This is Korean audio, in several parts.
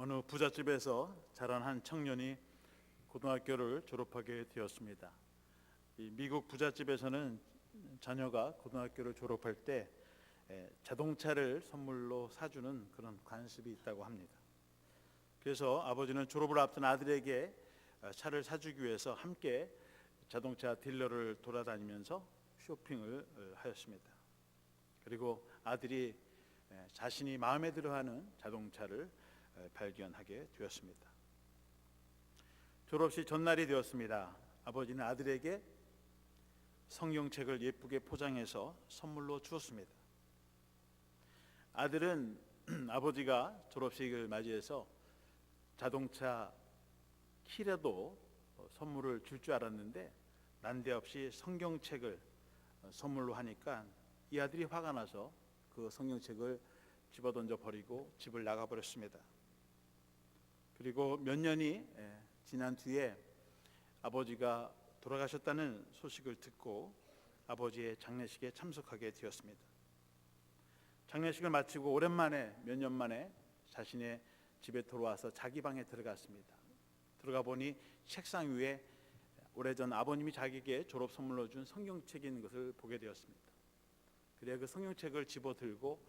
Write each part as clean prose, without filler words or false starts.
어느 부잣집에서 자란 한 청년이 고등학교를 졸업하게 되었습니다. 이 미국 부잣집에서는 자녀가 고등학교를 졸업할 때 자동차를 선물로 사주는 그런 관습이 있다고 합니다. 그래서 아버지는 졸업을 앞둔 아들에게 차를 사주기 위해서 함께 자동차 딜러를 돌아다니면서 쇼핑을 하였습니다. 그리고 아들이 자신이 마음에 들어하는 자동차를 발견하게 되었습니다. 졸업식 전날이 되었습니다. 아버지는 아들에게 성경책을 예쁘게 포장해서 선물로 주었습니다. 아들은 아버지가 졸업식을 맞이해서 자동차 키라도 선물을 줄 줄 알았는데 난데없이 성경책을 선물로 하니까 이 아들이 화가 나서 그 성경책을 집어던져 버리고 집을 나가버렸습니다. 그리고 몇 년이 지난 뒤에 아버지가 돌아가셨다는 소식을 듣고 아버지의 장례식에 참석하게 되었습니다. 장례식을 마치고 오랜만에 몇 년 만에 자신의 집에 돌아와서 자기 방에 들어갔습니다. 들어가 보니 책상 위에 오래전 아버님이 자기에게 졸업 선물로 준 성경책이 있는 것을 보게 되었습니다. 그래야 그 성경책을 집어들고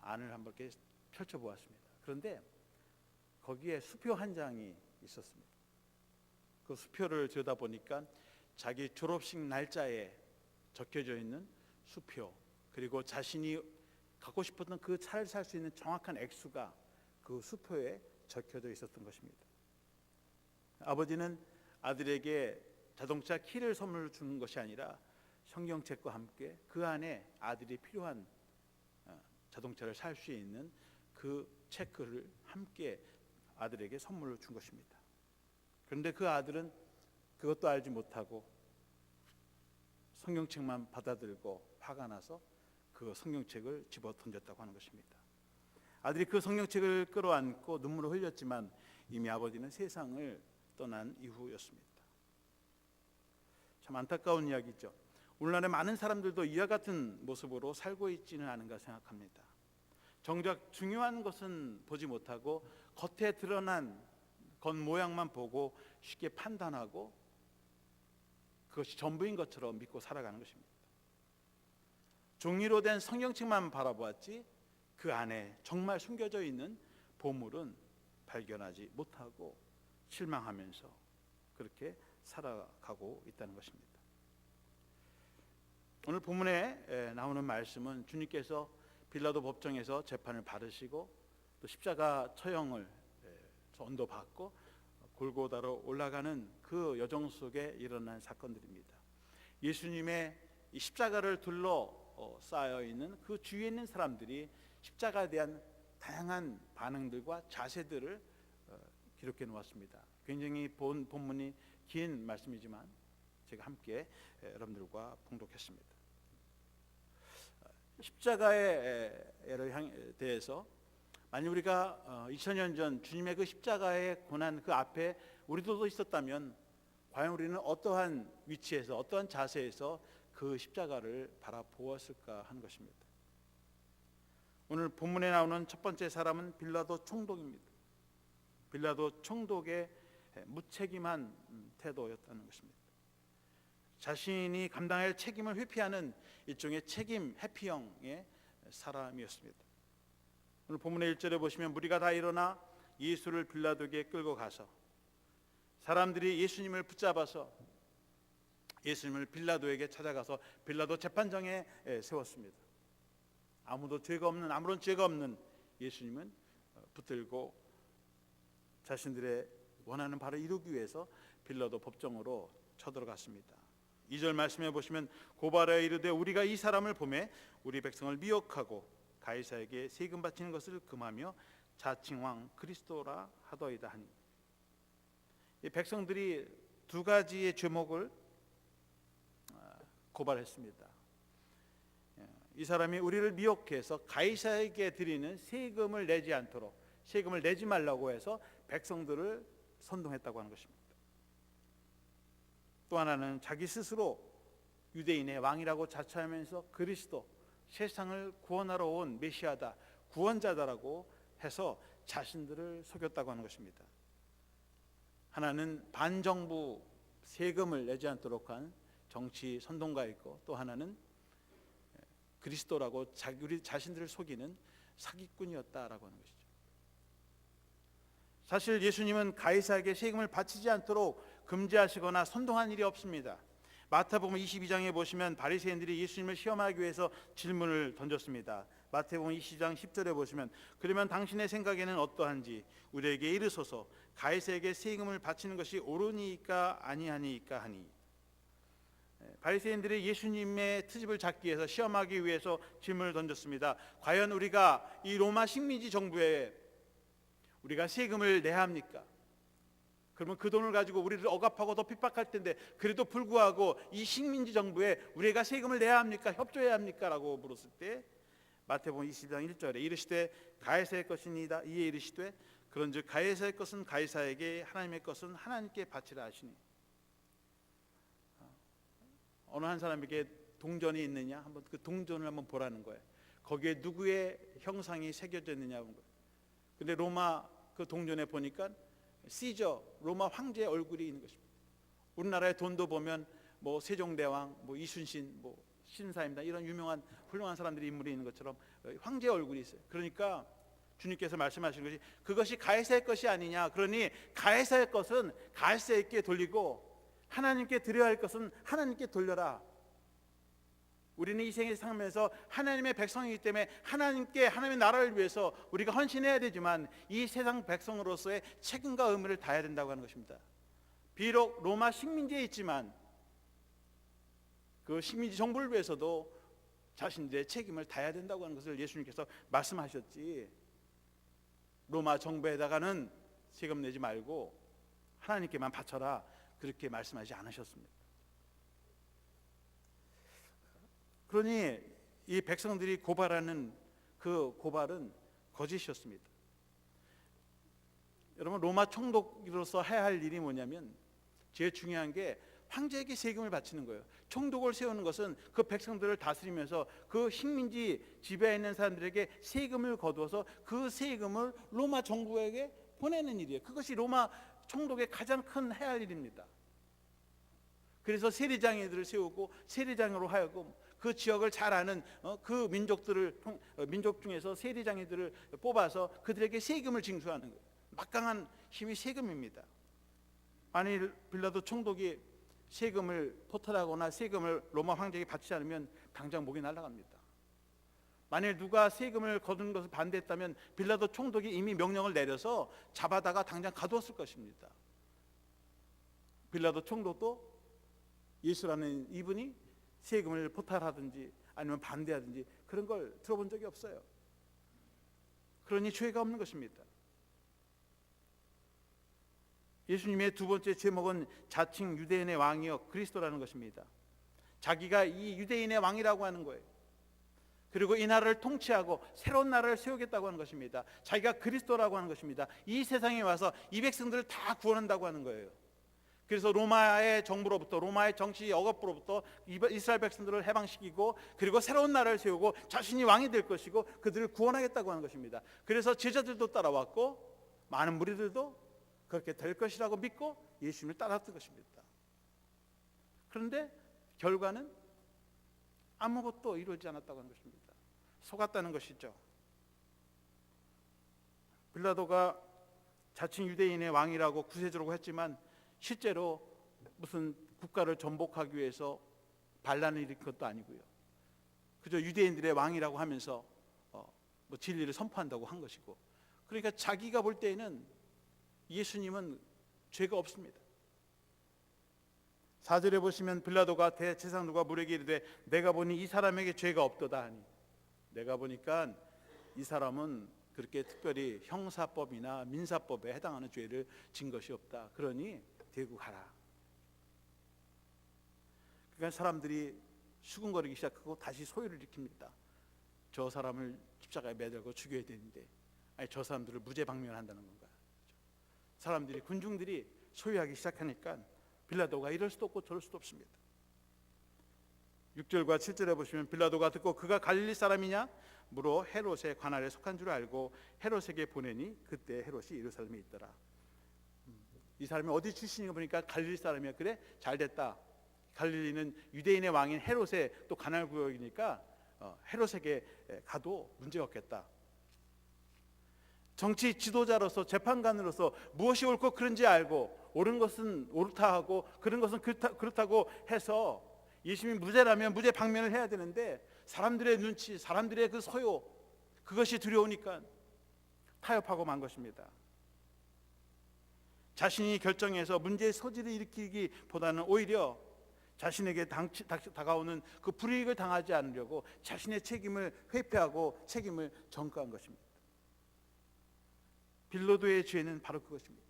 안을 한번 이렇게 펼쳐보았습니다. 그런데 거기에 수표 한 장이 있었습니다. 그 수표를 들여다보니까 자기 졸업식 날짜에 적혀져 있는 수표, 그리고 자신이 갖고 싶었던 그 차를 살 수 있는 정확한 액수가 그 수표에 적혀져 있었던 것입니다. 아버지는 아들에게 자동차 키를 선물로 주는 것이 아니라 성경책과 함께 그 안에 아들이 필요한 자동차를 살 수 있는 그 체크를 함께 아들에게 선물로 준 것입니다. 그런데 그 아들은 그것도 알지 못하고 성경책만 받아들고 화가 나서 그 성경책을 집어 던졌다고 하는 것입니다. 아들이 그 성경책을 끌어안고 눈물을 흘렸지만 이미 아버지는 세상을 떠난 이후였습니다. 참 안타까운 이야기죠. 오늘날의 많은 사람들도 이와 같은 모습으로 살고 있지는 않은가 생각합니다. 정작 중요한 것은 보지 못하고 겉에 드러난 겉모양만 보고 쉽게 판단하고 그것이 전부인 것처럼 믿고 살아가는 것입니다. 종이로 된 성경책만 바라보았지 그 안에 정말 숨겨져 있는 보물은 발견하지 못하고 실망하면서 그렇게 살아가고 있다는 것입니다. 오늘 본문에 나오는 말씀은 주님께서 빌라도 법정에서 재판을 받으시고 또 십자가 처형을 전도받고 골고다로 올라가는 그 여정 속에 일어난 사건들입니다. 예수님의 이 십자가를 둘러싸여 있는 그 주위에 있는 사람들이 십자가에 대한 다양한 반응들과 자세들을 기록해 놓았습니다. 굉장히 본문이 긴 말씀이지만 제가 함께 여러분들과 봉독했습니다. 십자가에 대해서 만약 우리가 2000년 전 주님의 그 십자가의 고난 그 앞에 우리도 있었다면 과연 우리는 어떠한 위치에서 어떠한 자세에서 그 십자가를 바라보았을까 하는 것입니다. 오늘 본문에 나오는 첫 번째 사람은 빌라도 총독입니다. 빌라도 총독의 무책임한 태도였다는 것입니다. 자신이 감당해야 할 책임을 회피하는 일종의 책임 회피형의 사람이었습니다. 오늘 본문의 1절에 보시면 무리가 다 일어나 예수를 빌라도에게 끌고 가서 사람들이 예수님을 붙잡아서 예수님을 빌라도에게 찾아가서 빌라도 재판정에 세웠습니다. 아무런 죄가 없는 예수님은 붙들고 자신들의 원하는 바를 이루기 위해서 빌라도 법정으로 쳐들어갔습니다. 2절 말씀해 보시면 고발하여 이르되 우리가 이 사람을 보매 우리 백성을 미혹하고 가이사에게 세금 바치는 것을 금하며 자칭왕 그리스도라 하더이다 하니, 이 백성들이 두 가지의 죄목을 고발했습니다. 이 사람이 우리를 미혹해서 가이사에게 드리는 세금을 내지 않도록, 세금을 내지 말라고 해서 백성들을 선동했다고 하는 것입니다. 또 하나는 자기 스스로 유대인의 왕이라고 자처하면서 그리스도, 세상을 구원하러 온 메시아다, 구원자다라고 해서 자신들을 속였다고 하는 것입니다. 하나는 반정부 세금을 내지 않도록 한 정치 선동가이고, 또 하나는 그리스도라고 우리 자신들을 속이는 사기꾼이었다라고 하는 것이죠. 사실 예수님은 가이사에게 세금을 바치지 않도록 금지하시거나 선동한 일이 없습니다. 마태복음 22장에 보시면 바리새인들이 예수님을 시험하기 위해서 질문을 던졌습니다. 마태복음 22장 10절에 보시면 그러면 당신의 생각에는 어떠한지 우리에게 이르소서, 가이사에게 세금을 바치는 것이 옳으니까 아니하니까 하니. 바리새인들이 예수님의 트집을 잡기 위해서, 시험하기 위해서 질문을 던졌습니다. 과연 우리가 이 로마 식민지 정부에 우리가 세금을 내야 합니까? 그러면 그 돈을 가지고 우리를 억압하고 더 핍박할 텐데 그래도 불구하고 이 식민지 정부에 우리가 세금을 내야 합니까? 협조해야 합니까? 라고 물었을 때 마태복음 20장 1절에 이르시되 가이사의 것이니이다. 이에 이르시되 그런즉 가이사의 것은 가이사에게, 하나님의 것은 하나님께 바치라 하시니. 어느 한 사람에게 동전이 있느냐, 한번 그 동전을 한번 보라는 거예요. 거기에 누구의 형상이 새겨져 있느냐는 거예요. 근데 로마 그 동전에 보니까 시저, 로마 황제의 얼굴이 있는 것입니다. 우리나라의 돈도 보면 뭐 세종대왕, 뭐 이순신, 뭐 신사임당 이런 유명한 훌륭한 사람들이 인물이 있는 것처럼 황제의 얼굴이 있어요. 그러니까 주님께서 말씀하시는 것이 그것이 가이사의 것이 아니냐. 그러니 가이사의 것은 가이사에게 돌리고 하나님께 드려야 할 것은 하나님께 돌려라. 우리는 이 세상에 살면서 하나님의 백성이기 때문에 하나님께, 하나님의 나라를 위해서 우리가 헌신해야 되지만 이 세상 백성으로서의 책임과 의무를 다해야 된다고 하는 것입니다. 비록 로마 식민지에 있지만 그 식민지 정부를 위해서도 자신들의 책임을 다해야 된다고 하는 것을 예수님께서 말씀하셨지, 로마 정부에다가는 세금 내지 말고 하나님께만 바쳐라, 그렇게 말씀하지 않으셨습니다. 그러니 이 백성들이 고발하는 그 고발은 거짓이었습니다. 여러분, 로마 총독으로서 해야 할 일이 뭐냐면 제일 중요한 게 황제에게 세금을 바치는 거예요. 총독을 세우는 것은 그 백성들을 다스리면서 그 식민지 지배에 있는 사람들에게 세금을 거두어서 그 세금을 로마 정부에게 보내는 일이에요. 그것이 로마 총독의 가장 큰 해야 할 일입니다. 그래서 세리장이들을 세우고 세리장으로 하여금 그 지역을 잘 아는 그 민족 중에서 세리장이들을 뽑아서 그들에게 세금을 징수하는 거예요. 막강한 힘이 세금입니다. 만일 빌라도 총독이 세금을 포탈하거나 세금을 로마 황제에게 바치지 않으면 당장 목이 날아갑니다. 만일 누가 세금을 거두는 것을 반대했다면 빌라도 총독이 이미 명령을 내려서 잡아다가 당장 가두었을 것입니다. 빌라도 총독도 예수라는 이분이 세금을 포탈하든지 아니면 반대하든지 그런 걸 들어본 적이 없어요. 그러니 죄가 없는 것입니다. 예수님의 두 번째 제목은 자칭 유대인의 왕이여 그리스도라는 것입니다. 자기가 이 유대인의 왕이라고 하는 거예요. 그리고 이 나라를 통치하고 새로운 나라를 세우겠다고 하는 것입니다. 자기가 그리스도라고 하는 것입니다. 이 세상에 와서 이 백성들을 다 구원한다고 하는 거예요. 그래서 로마의 정부로부터, 로마의 정치 억압으로부터 이스라엘 백성들을 해방시키고 그리고 새로운 나라를 세우고 자신이 왕이 될 것이고 그들을 구원하겠다고 하는 것입니다. 그래서 제자들도 따라왔고 많은 무리들도 그렇게 될 것이라고 믿고 예수님을 따랐던 것입니다. 그런데 결과는 아무것도 이루어지지 않았다고 하는 것입니다. 속았다는 것이죠. 빌라도가 자칭 유대인의 왕이라고 구세주라고 했지만 실제로 무슨 국가를 전복하기 위해서 반란을 일으킨 것도 아니고요. 그저 유대인들의 왕이라고 하면서 뭐 진리를 선포한다고 한 것이고, 그러니까 자기가 볼 때에는 예수님은 죄가 없습니다. 4절에 보시면 빌라도가 대제사장들과 무리에게 이르되 내가 보니 이 사람에게 죄가 없도다 하니, 내가 보니까 이 사람은 그렇게 특별히 형사법이나 민사법에 해당하는 죄를 진 것이 없다. 그러니 데리고 가라. 그러니까 사람들이 수군거리기 시작하고 다시 소유를 일으킵니다. 저 사람을 십자가에 매달고 죽여야 되는데 아니 저 사람들을 무죄방면한다는 건가. 사람들이, 군중들이 소유하기 시작하니까 빌라도가 이럴 수도 없고 저럴 수도 없습니다. 6절과 7절에 보시면 빌라도가 듣고 그가 갈릴리 사람이냐 물어 헤롯의 관할에 속한 줄 알고 헤롯에게 보내니 그때 헤롯이 예루살렘에 있더라. 이 사람이 어디 출신인가 보니까 갈릴리 사람이야. 그래? 잘됐다. 갈릴리는 유대인의 왕인 헤롯의 또 관할 구역이니까 헤롯에게 가도 문제가 없겠다. 정치 지도자로서 재판관으로서 무엇이 옳고 그른지 알고 옳은 것은 옳다 하고 그런 것은 그렇다고 해서 예수님이 무죄라면 무죄 방면을 해야 되는데 사람들의 눈치, 사람들의 그 소요, 그것이 두려우니까 타협하고 만 것입니다. 자신이 결정해서 문제의 소지를 일으키기보다는 오히려 자신에게 다가오는 그 불이익을 당하지 않으려고 자신의 책임을 회피하고 책임을 전가한 것입니다. 빌라도의 죄는 바로 그것입니다.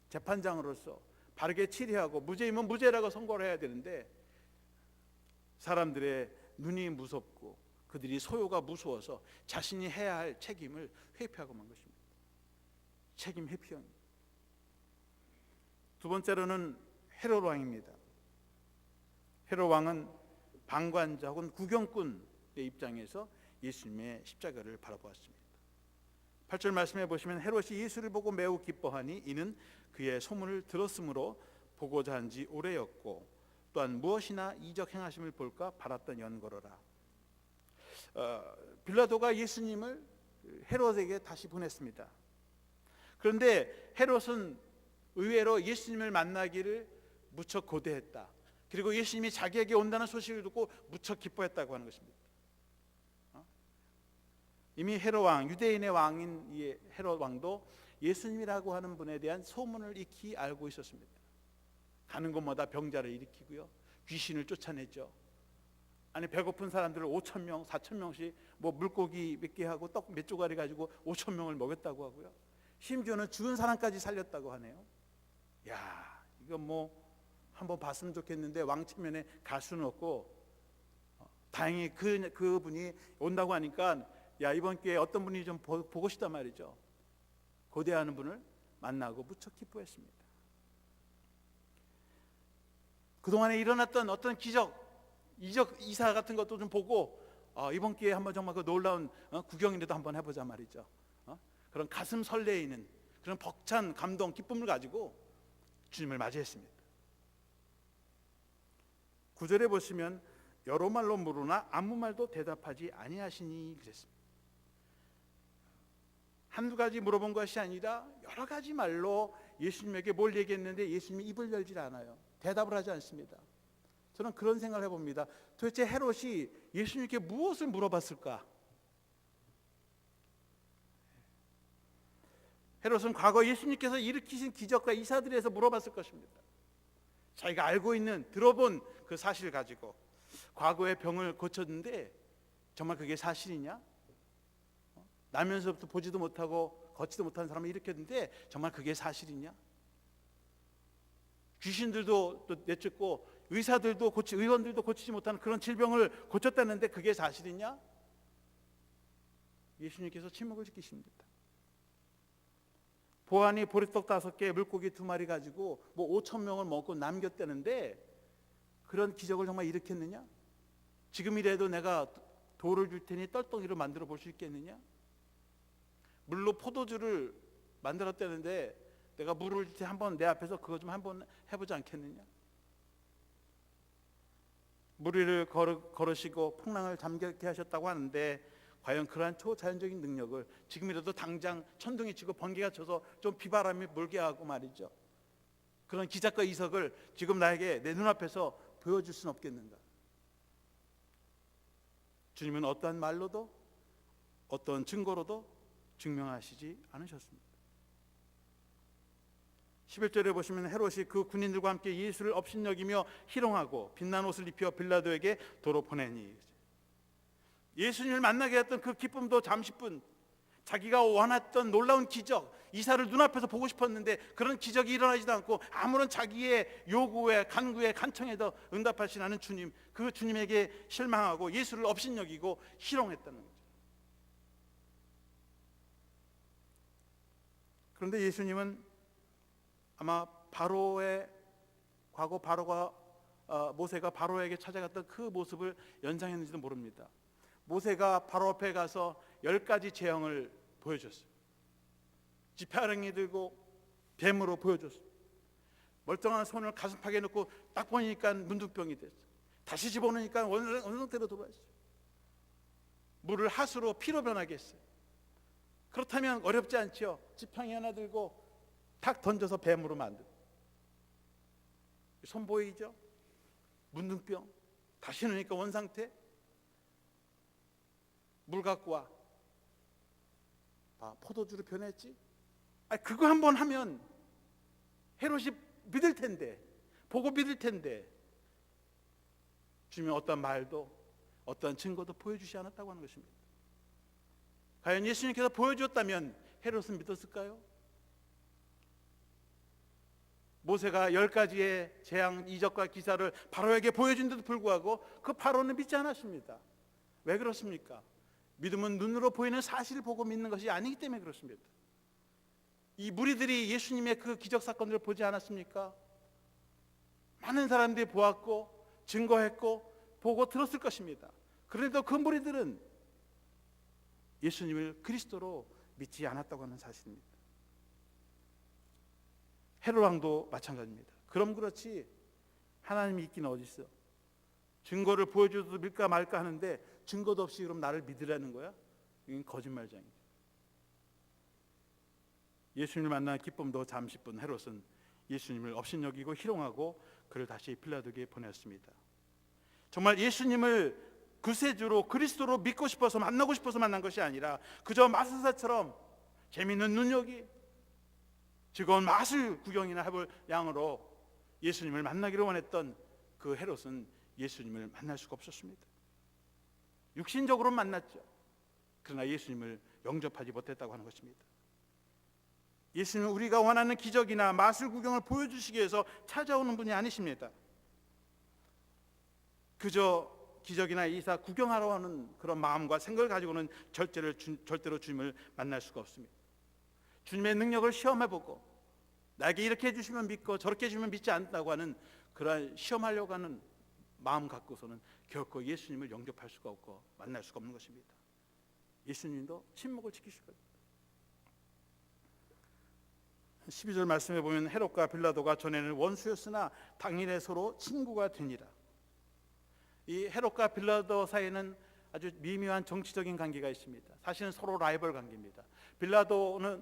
재판장으로서 바르게 치리하고 무죄이면 무죄라고 선고를 해야 되는데 사람들의 눈이 무섭고 그들이 소요가 무서워서 자신이 해야 할 책임을 회피하고 만 것입니다. 책임 회피형입니다. 두 번째로는 헤롯 왕입니다. 헤롯 왕은 방관자 혹은 구경꾼의 입장에서 예수님의 십자가를 바라보았습니다. 8절 말씀해 보시면 헤롯이 예수를 보고 매우 기뻐하니 이는 그의 소문을 들었으므로 보고자 한 지 오래였고 또한 무엇이나 이적 행하심을 볼까 바랐던 연거로라. 빌라도가 예수님을 헤롯에게 다시 보냈습니다. 그런데 헤롯은 의외로 예수님을 만나기를 무척 고대했다. 그리고 예수님이 자기에게 온다는 소식을 듣고 무척 기뻐했다고 하는 것입니다. 이미 헤롯 왕, 유대인의 왕인 이 헤롯 왕도 예수님이라고 하는 분에 대한 소문을 익히 알고 있었습니다. 가는 곳마다 병자를 일으키고요, 귀신을 쫓아내죠. 아니 배고픈 사람들을 5,000명, 4,000명씩 뭐 물고기 몇 개 하고 떡 몇 조각을 가지고 5,000명을 먹였다고 하고요. 심지어는 죽은 사람까지 살렸다고 하네요. 야, 이거 뭐 한번 봤으면 좋겠는데 왕체면에 갈 수는 없고 다행히 그분이 온다고 하니까 야, 이번 기회에 어떤 분이 좀 보고 싶단 말이죠. 고대하는 분을 만나고 무척 기뻐했습니다. 그동안에 일어났던 어떤 이사 같은 것도 좀 보고 이번 기회에 한번 정말 그 놀라운 구경이라도 한번 해보자 말이죠. 그런 가슴 설레이는 그런 벅찬 감동, 기쁨을 가지고 주님을 맞이했습니다. 9절에 보시면 여러 말로 물으나 아무 말도 대답하지 아니하시니 그랬습니다. 한두 가지 물어본 것이 아니라 여러 가지 말로 예수님에게 뭘 얘기했는데 예수님이 입을 열질 않아요. 대답을 하지 않습니다. 저는 그런 생각을 해봅니다. 도대체 헤롯이 예수님께 무엇을 물어봤을까? 헤롯은 과거 예수님께서 일으키신 기적과 이사들에 대해서 물어봤을 것입니다. 자기가 알고 있는, 들어본 그 사실을 가지고 과거의 병을 고쳤는데 정말 그게 사실이냐? 나면서부터 보지도 못하고 걷지도 못하는 사람을 일으켰는데 정말 그게 사실이냐? 귀신들도 또 내쫓고 의원들도 고치지 못하는 그런 질병을 고쳤다는데 그게 사실이냐? 예수님께서 침묵을 지키십니다. 보안이 보리떡 5개, 물고기 2마리 가지고 뭐 5,000명을 먹고 남겼다는데 그런 기적을 정말 일으켰느냐? 지금이라도 내가 돌을 줄 테니 떨덩이를 만들어 볼 수 있겠느냐? 물로 포도주를 만들었다는데 내가 물을 줄 때 한번 내 앞에서 그거 좀 한번 해보지 않겠느냐? 무리를 걸으시고 풍랑을 잠겼게 하셨다고 하는데 과연 그러한 초자연적인 능력을 지금이라도 당장 천둥이 치고 번개가 쳐서 좀 비바람이 불게 하고 말이죠, 그런 기적과 이석을 지금 나에게 내 눈앞에서 보여줄 수는 없겠는가? 주님은 어떠한 말로도 어떤 증거로도 증명하시지 않으셨습니다. 11절에 보시면 헤롯이 그 군인들과 함께 예수를 업신여기며 희롱하고 빛난 옷을 입혀 빌라도에게 도로 보내니, 예수님을 만나게 했던 그 기쁨도 잠시뿐, 자기가 원했던 놀라운 기적, 이사를 눈앞에서 보고 싶었는데 그런 기적이 일어나지도 않고 아무런 자기의 요구에 간구에 간청에도 응답하시지 않은 주님, 그 주님에게 실망하고 예수를 업신여기고 희롱했다는 거죠. 그런데 예수님은 아마 바로의 과거, 바로가 모세가 바로에게 찾아갔던 그 모습을 연상했는지도 모릅니다. 모세가 바로 앞에 가서 10가지 재앙을 보여줬어요. 지팡이 들고 뱀으로 보여줬어요. 멀쩡한 손을 가슴팍에 넣고 딱 보니까 문둥병이 됐어요. 다시 집어넣으니까 원상태로 돌아왔어요. 물을 하수로 피로 변하게 했어요. 그렇다면 어렵지 않죠? 지팡이 하나 들고 탁 던져서 뱀으로 만들고. 손 보이죠? 문둥병 다시 넣으니까 원상태. 물 갖고 와. 포도주로 변했지? 그거 한번 하면 헤롯이 믿을 텐데, 보고 믿을 텐데, 주님은 어떤 말도 어떤 증거도 보여주지 않았다고 하는 것입니다. 과연 예수님께서 보여주었다면 헤롯은 믿었을까요? 모세가 10가지의 재앙, 이적과 기사를 바로에게 보여준데도 불구하고 그 바로는 믿지 않았습니다. 왜 그렇습니까? 믿음은 눈으로 보이는 사실을 보고 믿는 것이 아니기 때문에 그렇습니다. 이 무리들이 예수님의 그 기적 사건들을 보지 않았습니까? 많은 사람들이 보았고 증거했고 보고 들었을 것입니다. 그런데도 그 무리들은 예수님을 그리스도로 믿지 않았다고 하는 사실입니다. 헤롯 왕도 마찬가지입니다. 그럼 그렇지 하나님이 있기는 어디 있어? 증거를 보여줘도 믿을까 말까 하는데 증거도 없이 그럼 나를 믿으라는 거야? 이건 거짓말장이죠. 예수님을 만난 기쁨도 잠시뿐 헤롯은 예수님을 업신여기고 희롱하고 그를 다시 빌라도에게 보냈습니다. 정말 예수님을 구세주로 그리스도로 믿고 싶어서 만나고 싶어서 만난 것이 아니라 그저 마술사처럼 재미있는 눈여기 즐거운 마술 구경이나 해볼 양으로 예수님을 만나기를 원했던 그 헤롯은 예수님을 만날 수가 없었습니다. 육신적으로 만났죠. 그러나 예수님을 영접하지 못했다고 하는 것입니다. 예수님은 우리가 원하는 기적이나 마술 구경을 보여주시기 위해서 찾아오는 분이 아니십니다. 그저 기적이나 이사 구경하러 하는 그런 마음과 생각을 가지고는 절대로 주님을 만날 수가 없습니다. 주님의 능력을 시험해보고 나에게 이렇게 해주시면 믿고 저렇게 해주면 믿지 않는다고 하는 그러한 시험하려고 하는 마음 갖고서는 결코 예수님을 영접할 수가 없고 만날 수가 없는 것입니다. 예수님도 침묵을 지키실 겁니다. 12절 말씀에 보면 헤롯과 빌라도가 전에는 원수였으나 당일에 서로 친구가 되니라. 이 헤롯과 빌라도 사이에는 아주 미묘한 정치적인 관계가 있습니다. 사실은 서로 라이벌 관계입니다. 빌라도는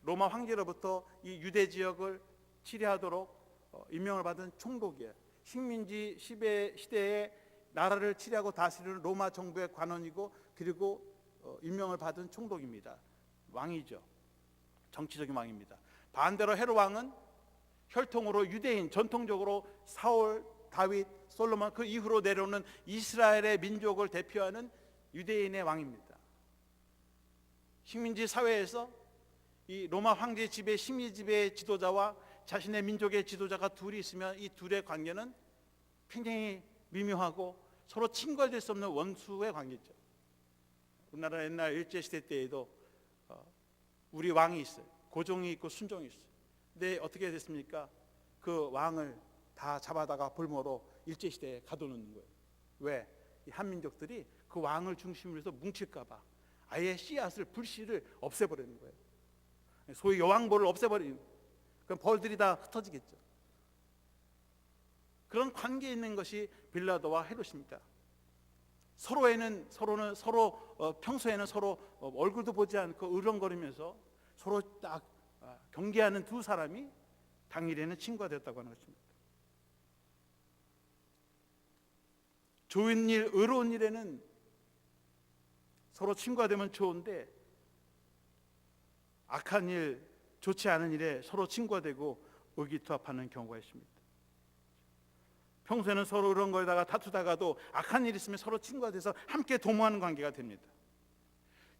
로마 황제로부터 이 유대 지역을 치리하도록 임명을 받은 총독이에요. 식민지 시대에 나라를 치리하고 다스리는 로마 정부의 관원이고 그리고 임명을 받은 총독입니다. 왕이죠. 정치적인 왕입니다. 반대로 헤롯 왕은 혈통으로 유대인, 전통적으로 사울, 다윗, 솔로몬 그 이후로 내려오는 이스라엘의 민족을 대표하는 유대인의 왕입니다. 식민지 사회에서 이 로마 황제 집의 식민지 집의 지도자와 자신의 민족의 지도자가 둘이 있으면 이 둘의 관계는 굉장히 미묘하고 서로 친구될 수 없는 원수의 관계죠. 우리나라 옛날 일제시대 때에도 우리 왕이 있어요. 고종이 있고 순종이 있어요. 근데 어떻게 됐습니까? 그 왕을 다 잡아다가 볼모로 일제시대에 가둬놓는 거예요. 왜? 이 한민족들이 그 왕을 중심으로 해서 뭉칠까 봐 아예 씨앗을 불씨를 없애버리는 거예요. 소위 여왕벌을 없애버리는 거예요. 그럼 벌들이 다 흩어지겠죠. 그런 관계에 있는 것이 빌라도와 헤롯입니다. 서로는 평소에는 서로 얼굴도 보지 않고 으렁거리면서 서로 딱 경계하는 두 사람이 당일에는 친구가 됐다고 하는 것입니다. 좋은 일, 의로운 일에는 서로 친구가 되면 좋은데 악한 일, 좋지 않은 일에 서로 친구가 되고 의기투합하는 경우가 있습니다. 평소에는 서로 그런 거에다가 다투다가도 악한 일 있으면 서로 친구가 돼서 함께 도모하는 관계가 됩니다.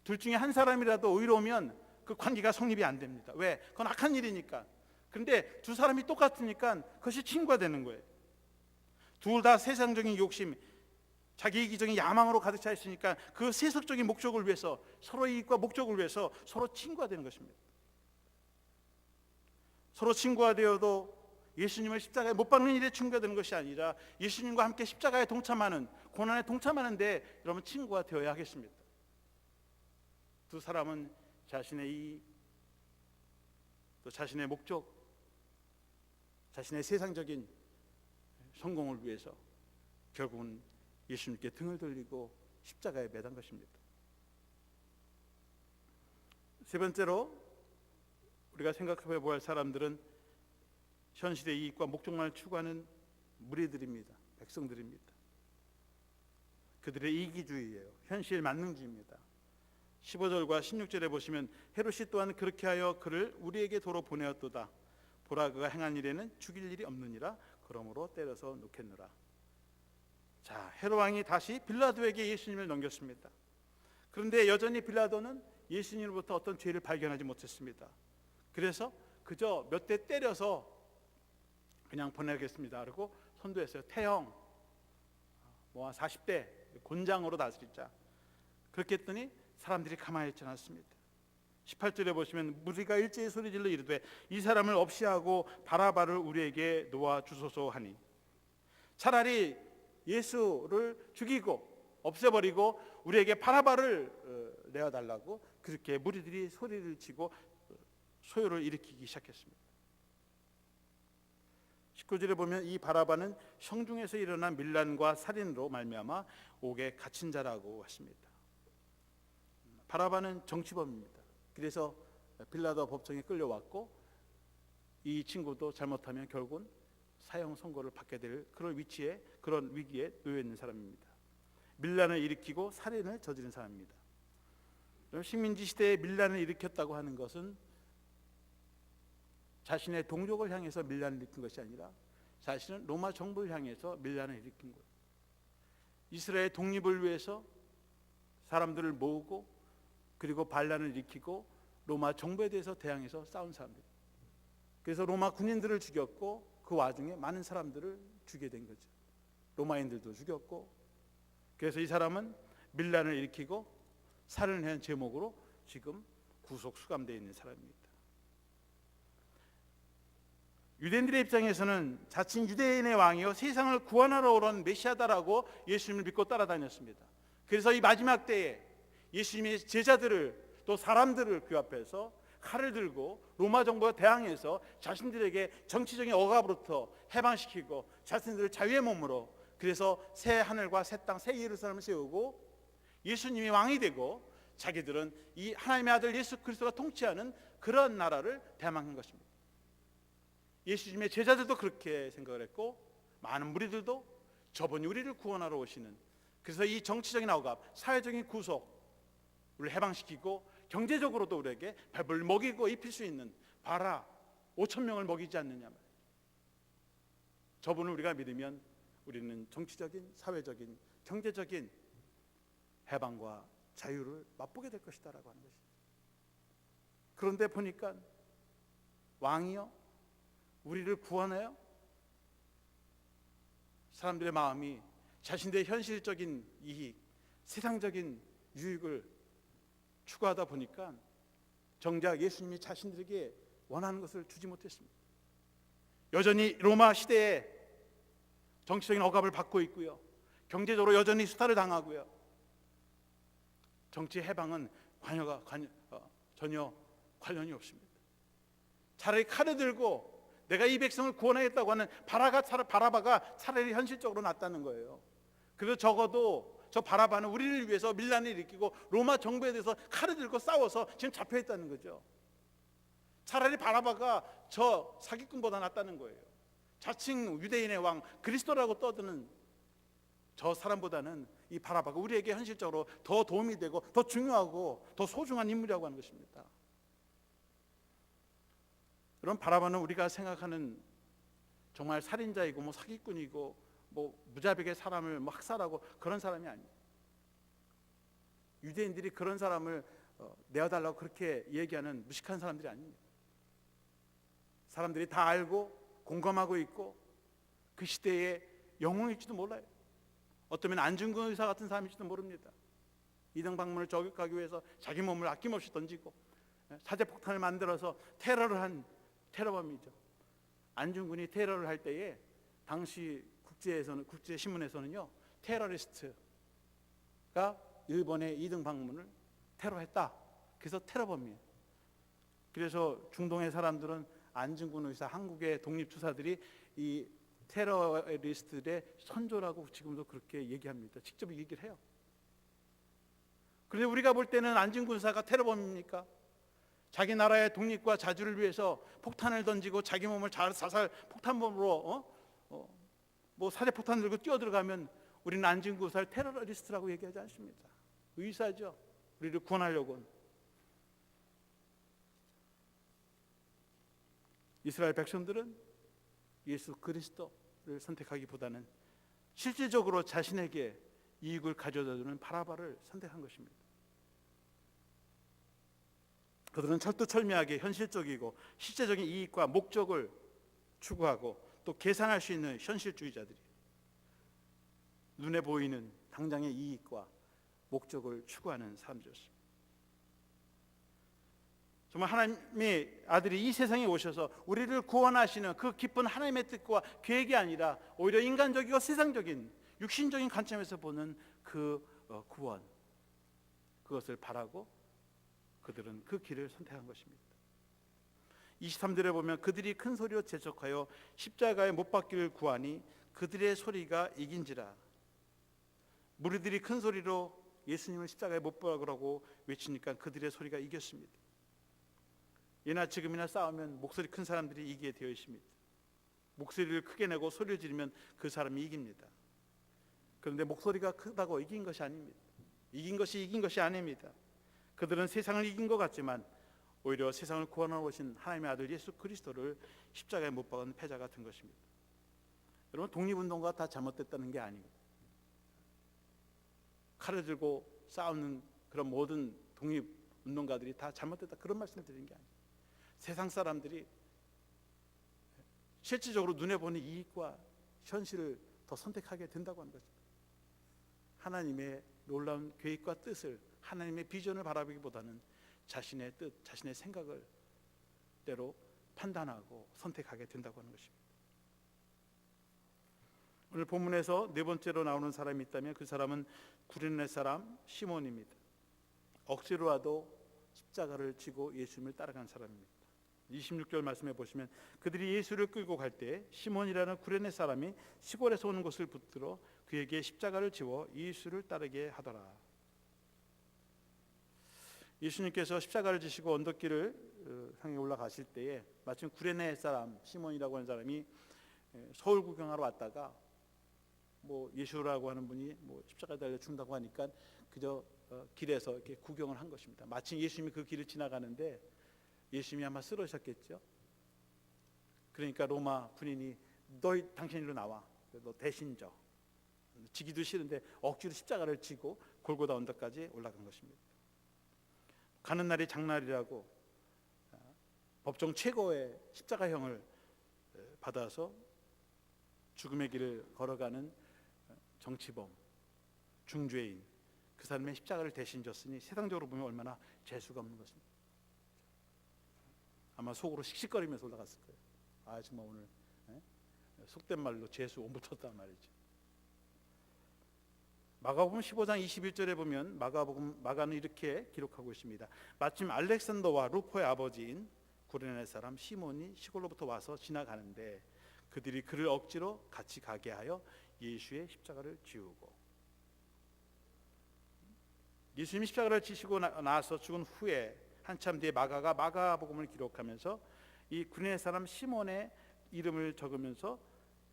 둘 중에 한 사람이라도 의로우면 그 관계가 성립이 안 됩니다. 왜? 그건 악한 일이니까. 그런데 두 사람이 똑같으니까 그것이 친구가 되는 거예요. 둘 다 세상적인 욕심, 자기 이기적인 야망으로 가득 차 있으니까 그 세속적인 목적을 위해서 서로 이익과 목적을 위해서 서로 친구가 되는 것입니다. 서로 친구가 되어도 예수님을 십자가에 못 박는 일에 친구가 되는 것이 아니라 예수님과 함께 십자가에 동참하는, 고난에 동참하는데 여러분 친구가 되어야 하겠습니다. 두 사람은 자신의 이익, 또 자신의 목적, 자신의 세상적인 성공을 위해서 결국은 예수님께 등을 돌리고 십자가에 매단 것입니다. 세 번째로 우리가 생각해 볼 사람들은 현실의 이익과 목적만을 추구하는 무리들입니다. 백성들입니다. 그들의 이기주의예요. 현실 만능주의입니다. 15절과 16절에 보시면 헤롯이 또한 그렇게 하여 그를 우리에게 도로 보내었도다. 보라 그가 행한 일에는 죽일 일이 없느니라. 그러므로 때려서 놓겠노라. 자, 헤롯 왕이 다시 빌라도에게 예수님을 넘겼습니다. 그런데 여전히 빌라도는 예수님으로부터 어떤 죄를 발견하지 못했습니다. 그래서 그저 몇 대 때려서 그냥 보내겠습니다. 그리고 선도했어요. 태형, 40대 곤장으로 다스리자. 그렇게 했더니 사람들이 가만히 있지 않았습니다. 18절에 보시면 무리가 일제히 소리질러 이르되 이 사람을 없이 하고 바라바를 우리에게 놓아 주소서 하니, 차라리 예수를 죽이고 없애버리고 우리에게 바라바를 내어달라고 그렇게 무리들이 소리를 치고 소요를 일으키기 시작했습니다. 19절에 보면 이 바라바는 성중에서 일어난 밀란과 살인으로 말미암아 옥에 갇힌 자라고 했습니다. 바라바는 정치범입니다. 그래서 빌라도 법정에 끌려왔고 이 친구도 잘못하면 결국은 사형 선고를 받게 될 그런 위치에, 그런 위기에 놓여 있는 사람입니다. 밀란을 일으키고 살인을 저지른 사람입니다. 식민지 시대에 밀란을 일으켰다고 하는 것은 자신의 동족을 향해서 밀란을 일으킨 것이 아니라 자신은 로마 정부를 향해서 밀란을 일으킨 거예요. 이스라엘 독립을 위해서 사람들을 모으고 그리고 반란을 일으키고 로마 정부에 대해서 대항해서 싸운 사람들. 그래서 로마 군인들을 죽였고 그 와중에 많은 사람들을 죽게 된 거죠. 로마인들도 죽였고. 그래서 이 사람은 밀란을 일으키고 살인을 한 제목으로 지금 구속 수감되어 있는 사람입니다. 유대인들의 입장에서는 자칭 유대인의 왕이요 세상을 구원하러 오는 메시아다라고 예수님을 믿고 따라다녔습니다. 그래서 이 마지막 때에 예수님의 제자들을, 또 사람들을 그 앞에서 칼을 들고 로마 정부와 대항해서 자신들에게 정치적인 억압으로부터 해방시키고 자신들을 자유의 몸으로, 그래서 새 하늘과 새 땅, 새 예루살렘을 세우고 예수님이 왕이 되고 자기들은 이 하나님의 아들 예수 그리스도가 통치하는 그런 나라를 대망한 것입니다. 예수님의 제자들도 그렇게 생각을 했고 많은 무리들도 저분이 우리를 구원하러 오시는, 그래서 이 정치적인 억압, 사회적인 구속 우리를 해방시키고 경제적으로도 우리에게 밥을 먹이고 입힐 수 있는, 봐라 5,000명을 먹이지 않느냐 말이에요. 저분을 우리가 믿으면 우리는 정치적인, 사회적인, 경제적인 해방과 자유를 맛보게 될 것이다라고 하는 것이죠. 그런데 보니까 왕이요 우리를 구원해요? 사람들의 마음이 자신들의 현실적인 이익, 세상적인 유익을 추구하다 보니까 정작 예수님이 자신들에게 원하는 것을 주지 못했습니다. 여전히 로마 시대에 정치적인 억압을 받고 있고요, 경제적으로 여전히 수탈을 당하고요, 정치 해방은 전혀 관련이 없습니다. 차라리 칼을 들고 내가 이 백성을 구원하겠다고 하는 바라바가 차라리 현실적으로 낫다는 거예요. 그래서 적어도 저 바라바는 우리를 위해서 밀란을 일으키고 로마 정부에 대해서 칼을 들고 싸워서 지금 잡혀 있다는 거죠. 차라리 바라바가 저 사기꾼보다 낫다는 거예요. 자칭 유대인의 왕 그리스도라고 떠드는 저 사람보다는 이 바라바가 우리에게 현실적으로 더 도움이 되고 더 중요하고 더 소중한 인물이라고 하는 것입니다. 그럼 바라바는 우리가 생각하는 정말 살인자이고 사기꾼이고 무자백의 사람을 학살하고 그런 사람이 아니에요. 유대인들이 그런 사람을 내어달라고 그렇게 얘기하는 무식한 사람들이 아닙니다. 사람들이 다 알고 공감하고 있고 그 시대의 영웅일지도 몰라요. 어쩌면 안중근 의사 같은 사람일지도 모릅니다. 이등방문을 저격하기 위해서 자기 몸을 아낌없이 던지고 사제폭탄을 만들어서 테러를 한 테러범이죠. 안중근이 테러를 할 때에 당시 국제 신문에서는요, 테러리스트가 일본의 2등 방문을 테러했다. 그래서 테러범이에요. 그래서 중동의 사람들은 안중근 의사, 한국의 독립투사들이 이 테러리스트들의 선조라고 지금도 그렇게 얘기합니다. 직접 얘기를 해요. 그런데 우리가 볼 때는 안중근 의사가 테러범입니까? 자기 나라의 독립과 자주를 위해서 폭탄을 던지고 자기 몸을 자살 폭탄범으로 뭐 사대폭탄 들고 뛰어들어가면 우리는 안중근 의사를 테러리스트라고 얘기하지 않습니다. 의사죠. 우리를 구원하려고. 이스라엘 백성들은 예수 그리스도를 선택하기보다는 실질적으로 자신에게 이익을 가져다주는 바라바를 선택한 것입니다. 그들은 철두철미하게 현실적이고 실제적인 이익과 목적을 추구하고 또 계산할 수 있는 현실주의자들이 눈에 보이는 당장의 이익과 목적을 추구하는 사람들이었습니다. 정말 하나님의 아들이 이 세상에 오셔서 우리를 구원하시는 그 깊은 하나님의 뜻과 계획이 아니라 오히려 인간적이고 세상적인 육신적인 관점에서 보는 그 구원, 그것을 바라고 그들은 그 길을 선택한 것입니다. 23절에 보면 그들이 큰 소리로 재촉하여 십자가에 못 박기를 구하니 그들의 소리가 이긴지라. 무리들이 큰 소리로 예수님을 십자가에 못 박으라고 외치니까 그들의 소리가 이겼습니다. 예나 지금이나 싸우면 목소리 큰 사람들이 이기게 되어 있습니다. 목소리를 크게 내고 소리를 지르면 그 사람이 이깁니다. 그런데 목소리가 크다고 이긴 것이 아닙니다. 이긴 것이 아닙니다. 그들은 세상을 이긴 것 같지만 오히려 세상을 구원하러 오신 하나님의 아들 예수 그리스도를 십자가에 못 박은 패자 같은 것입니다. 여러분, 독립운동가 다 잘못됐다는 게 아닙니다. 칼을 들고 싸우는 그런 모든 독립운동가들이 다 잘못됐다, 그런 말씀을 드리는 게 아닙니다. 세상 사람들이 실질적으로 눈에 보는 이익과 현실을 더 선택하게 된다고 하는 것입니다. 하나님의 놀라운 계획과 뜻을, 하나님의 비전을 바라보기보다는 자신의 뜻, 자신의 생각을 때로 판단하고 선택하게 된다고 하는 것입니다. 오늘 본문에서 네 번째로 나오는 사람이 있다면 그 사람은 구레네 사람 시몬입니다. 억지로라도 십자가를 지고 예수님을 따라간 사람입니다. 26절 말씀해 보시면 그들이 예수를 끌고 갈 때 시몬이라는 구레네 사람이 시골에서 오는 것을 붙들어 그에게 십자가를 지워 예수를 따르게 하더라. 예수님께서 십자가를 지시고 언덕길을 향해 올라가실 때에 마침 구레네 사람 시몬이라고 하는 사람이 서울 구경하러 왔다가 뭐 예수라고 하는 분이 뭐 십자가에 달려 죽는다고 하니까 그저 길에서 이렇게 구경을 한 것입니다. 마침 예수님이 그 길을 지나가는데 예수님이 아마 쓰러졌겠죠. 그러니까 로마 군인이 당신 일로 나와, 너 대신 져. 지기도 싫은데 억지로 십자가를 지고 골고다 언덕까지 올라간 것입니다. 가는 날이 장날이라고 법정 최고의 십자가형을 받아서 죽음의 길을 걸어가는 정치범, 중죄인, 그 사람의 십자가를 대신 졌으니 세상적으로 보면 얼마나 재수가 없는 것입니다. 아마 속으로 씩씩거리면서 올라갔을 거예요. 아, 정말 오늘 속된 말로 재수 옴붙었다 말이죠. 마가복음 15장 21절에 보면 마가는 이렇게 기록하고 있습니다. 마침 알렉산더와 루포의 아버지인 구레네 사람 시몬이 시골로부터 와서 지나가는데 그들이 그를 억지로 같이 가게 하여 예수의 십자가를 지우고, 예수님이 십자가를 지시고 나서 죽은 후에 한참 뒤에 마가가 마가복음을 기록하면서 이 구레네 사람 시몬의 이름을 적으면서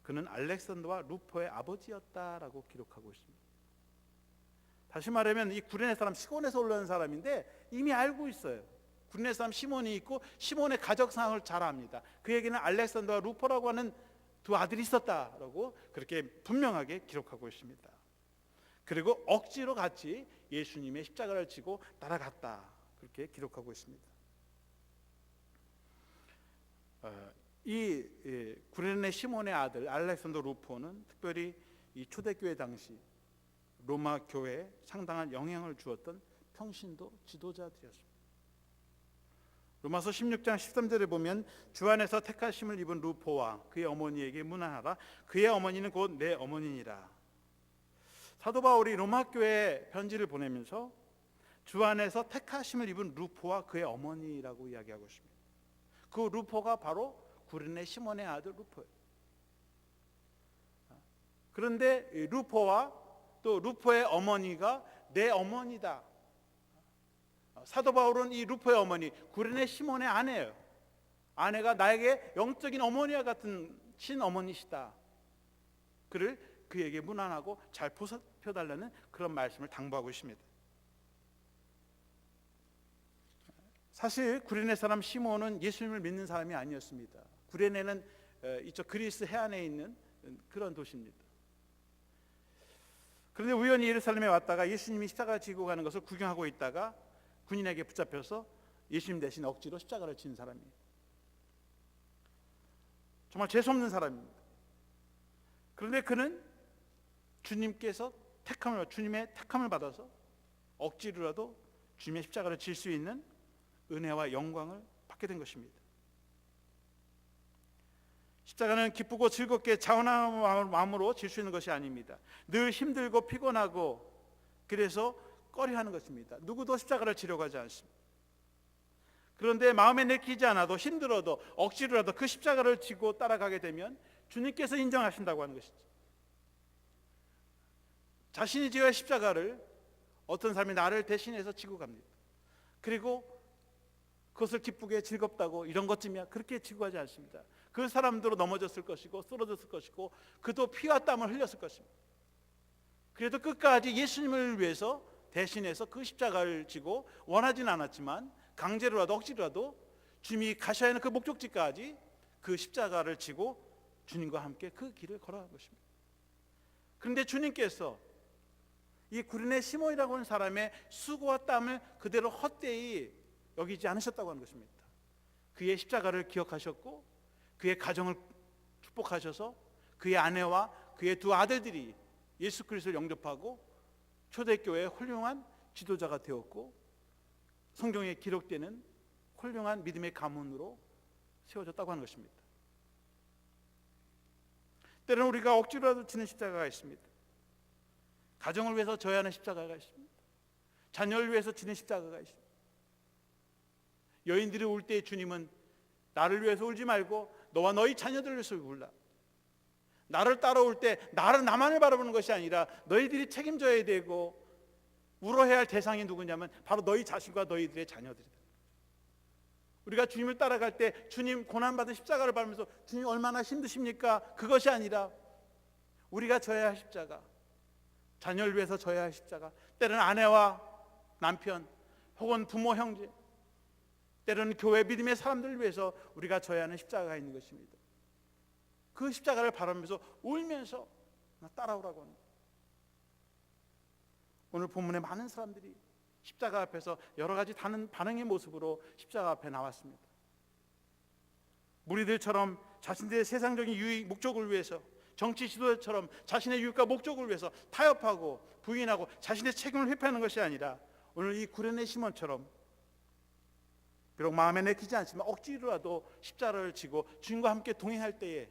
그는 알렉산더와 루포의 아버지였다라고 기록하고 있습니다. 다시 말하면 이 구레네 사람 시골에서 올라온 사람인데 이미 알고 있어요. 구레네 사람 시몬이 있고 시몬의 가족 상황을 잘 압니다. 그에게는 알렉산더와 루포라고 하는 두 아들이 있었다라고 그렇게 분명하게 기록하고 있습니다. 그리고 억지로 같이 예수님의 십자가를 지고 따라갔다, 그렇게 기록하고 있습니다. 이 구레네 시몬의 아들 알렉산더 루포는 특별히 이 초대교회 당시 로마 교회에 상당한 영향을 주었던 평신도 지도자들이었습니다. 로마서 16장 13절에 보면 주 안에서 택하심을 입은 루포와 그의 어머니에게 문안하라. 그의 어머니는 곧 내 어머니니라. 사도 바울이 로마 교회에 편지를 보내면서 주 안에서 택하심을 입은 루포와 그의 어머니라고 이야기하고 있습니다. 그 루포가 바로 구레네 시몬의 아들 루포예요. 그런데 루포와 또 루포의 어머니가 내 어머니다. 사도 바울은 이 루포의 어머니 구레네 시몬의 아내예요. 아내가 나에게 영적인 어머니와 같은 친어머니시다. 그를 그에게 문안하고 잘 보살펴달라는 그런 말씀을 당부하고 있습니다. 사실 구레네 사람 시몬은 예수님을 믿는 사람이 아니었습니다. 구레네는 이쪽 그리스 해안에 있는 그런 도시입니다. 그런데 우연히 예루살렘에 왔다가 예수님이 십자가 지고 가는 것을 구경하고 있다가 군인에게 붙잡혀서 예수님 대신 억지로 십자가를 지는 사람이에요. 정말 재수없는 사람입니다. 그런데 그는 주님께서 주님의 택함을 받아서 억지로라도 주님의 십자가를 질 수 있는 은혜와 영광을 받게 된 것입니다. 십자가는 기쁘고 즐겁게 자원한 마음으로 질 수 있는 것이 아닙니다. 늘 힘들고 피곤하고 그래서 꺼려하는 것입니다. 누구도 십자가를 지려고 하지 않습니다. 그런데 마음에 내키지 않아도 힘들어도 억지로라도 그 십자가를 지고 따라가게 되면 주님께서 인정하신다고 하는 것이죠. 자신이 지어야 십자가를 어떤 사람이 나를 대신해서 지고 갑니다. 그리고 그것을 기쁘게 즐겁다고 이런 것쯤이야 그렇게 지고 하지 않습니다. 그 사람도 넘어졌을 것이고 쓰러졌을 것이고 그도 피와 땀을 흘렸을 것입니다. 그래도 끝까지 예수님을 위해서 대신해서 그 십자가를 지고 원하지는 않았지만 강제로라도 억지로라도 주님이 가셔야 하는 그 목적지까지 그 십자가를 지고 주님과 함께 그 길을 걸어간 것입니다. 그런데 주님께서 이 구레네 시몬이라고 하는 사람의 수고와 땀을 그대로 헛되이 여기지 않으셨다고 하는 것입니다. 그의 십자가를 기억하셨고 그의 가정을 축복하셔서 그의 아내와 그의 두 아들들이 예수 그리스도를 영접하고 초대교회의 훌륭한 지도자가 되었고 성경에 기록되는 훌륭한 믿음의 가문으로 세워졌다고 하는 것입니다. 때로는 우리가 억지로라도 지는 십자가가 있습니다. 가정을 위해서 져야 하는 십자가가 있습니다. 자녀를 위해서 지는 십자가가 있습니다. 여인들이 울 때 주님은 나를 위해서 울지 말고 너와 너희 자녀들을 위해서 울라. 나를 따라올 때 나만을 바라보는 것이 아니라 너희들이 책임져야 되고 울어야 할 대상이 누구냐면 바로 너희 자신과 너희들의 자녀들이다. 우리가 주님을 따라갈 때 주님 고난받은 십자가를 밟으면서 주님 얼마나 힘드십니까? 그것이 아니라 우리가 져야 할 십자가, 자녀를 위해서 져야 할 십자가, 때로는 아내와 남편 혹은 부모 형제, 때로는 교회 믿음의 사람들을 위해서 우리가 져야 하는 십자가가 있는 것입니다. 그 십자가를 바라보면서 울면서 따라오라고 합니다. 오늘 본문에 많은 사람들이 십자가 앞에서 여러 가지 다른 반응의 모습으로 십자가 앞에 나왔습니다. 무리들처럼 자신들의 세상적인 유익 목적을 위해서, 정치 지도자처럼 자신의 유익과 목적을 위해서 타협하고 부인하고 자신의 책임을 회피하는 것이 아니라 오늘 이 구레네 시몬처럼 비록 마음에 내키지 않지만 억지로라도 십자가를 지고 주님과 함께 동행할 때에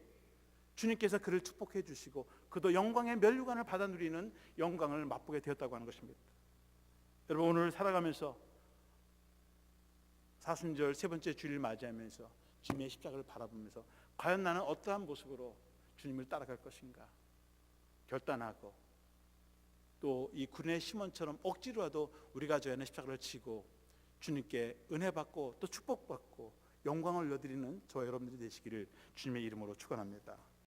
주님께서 그를 축복해 주시고 그도 영광의 면류관을 받아 누리는 영광을 맛보게 되었다고 하는 것입니다. 여러분 오늘 살아가면서 사순절 세 번째 주일을 맞이하면서 주님의 십자가를 바라보면서 과연 나는 어떠한 모습으로 주님을 따라갈 것인가 결단하고 또 이 구레네 시몬처럼 억지로라도 우리가 져야 하는 십자가를 지고 주님께 은혜 받고 또 축복받고 영광을 얻으리는 저와 여러분들이 되시기를 주님의 이름으로 축원합니다.